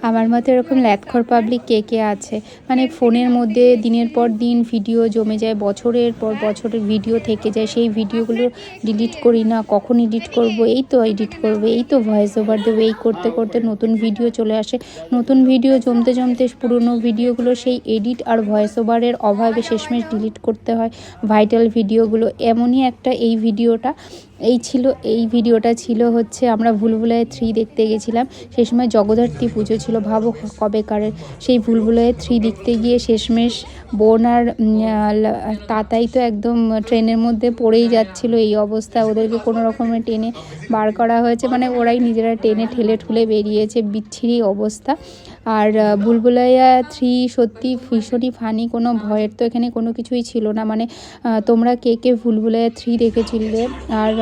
আমার মতো এরকম ল্যাদখোর পাবলিক কে কে আছে? মানে ফোনের মধ্যে দিনের পর দিন ভিডিও জমে যায়, বছরের পর বছরের ভিডিও থেকে যায়, সেই ভিডিওগুলো ডিলিট করি না, কখন এডিট করব, এই তো এডিট করবো, এই তো ভয়েস ওভার দেবো, এই করতে করতে নতুন ভিডিও চলে আসে। নতুন ভিডিও জমতে জমতে পুরনো ভিডিওগুলো সেই এডিট আর ভয়েস ওভারের অভাবে শেষমেশ ডিলিট করতে হয় ভাইটাল ভিডিওগুলো। এমনই একটা এই ভিডিওটা ছিল হচ্ছে আমরা ভুলভুলাইয়া 3 দেখতে গেছিলাম। সেই সময় জগদ্ধাত্রী পুজো ছিল, ভাবো কবেকারের। সেই ভুলভুলাইয়া 3 দেখতে গিয়ে শেষমেশ বোন আর তাতাই তো একদম ট্রেনের মধ্যে পড়েই যাচ্ছিল, এই অবস্থা। ওদেরকে কোনো রকমে টেনে বার করা হয়েছে, মানে ওরাই নিজেরা টেনে ঠেলে ঠুলে বেরিয়েছে, বিচ্ছিরি অবস্থা। আর ভুলভুলাইয়া 3 সত্যি ভীষণই ফানি, কোনো ভয়ের তো এখানে কোনো কিছুই ছিল না। মানে তোমরা কে কে ভুলভুলাইয়া 3 দেখেছিলে? আর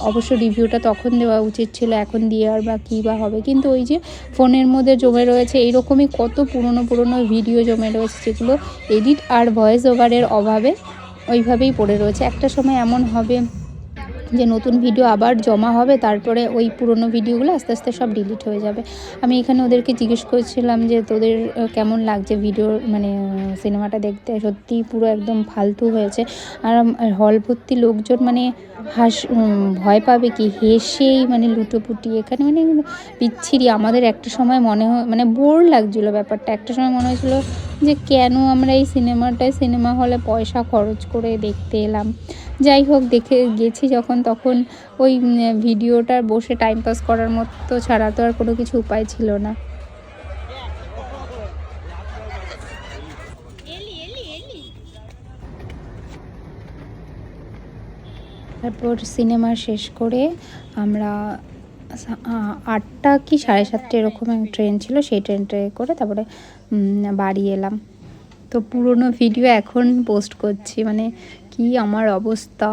অবশ্য রিভিউটা তখন দেওয়া উচিত ছিল, এখন দিয়ে আর বা কী বা হবে। কিন্তু ওই যে ফোনের মধ্যে জমে রয়েছে এইরকমই কত পুরনো ভিডিও জমে রয়েছে, যেগুলো এডিট আর ভয়েস ওভারের অভাবে ওইভাবেই পড়ে রয়েছে। একটা সময় এমন হবে যে নতুন ভিডিও আবার জমা হবে, তারপরে ওই পুরনো ভিডিওগুলো আস্তে আস্তে সব ডিলিট হয়ে যাবে। আমি এখানে ওদেরকে জিজ্ঞেস করছিলাম যে তোদের কেমন লাগছে ভিডিও, মানে সিনেমাটা দেখতে। সত্যিই পুরো একদম ফালতু হয়েছে। আর হল ভর্তি লোকজন, মানে ভয় পাবে কি, হেসেই মানে লুটোপুটি এখানে, মানে বিচ্ছিরি। আমাদের একটা সময় মানে বোর লাগছিলো ব্যাপারটা। একটা সময় মনে হয়েছিল যে কেন আমরা এই সিনেমা হলে পয়সা খরচ করে দেখতে এলাম। যাই হোক, দেখে গেছি যখন, তখন ওই ভিডিওটা বসে টাইম পাস করার মতো ছাড়া তো আর কোনো কিছু উপায় ছিল না। তারপর সিনেমা শেষ করে আমরা 8টা কি 7:30 এরকম ট্রেন ছিল, সেই ট্রেনটায় করে তারপরে বাড়ি এলাম। তো পুরনো ভিডিও এখন পোস্ট করছি, মানে কি আমার অবস্থা।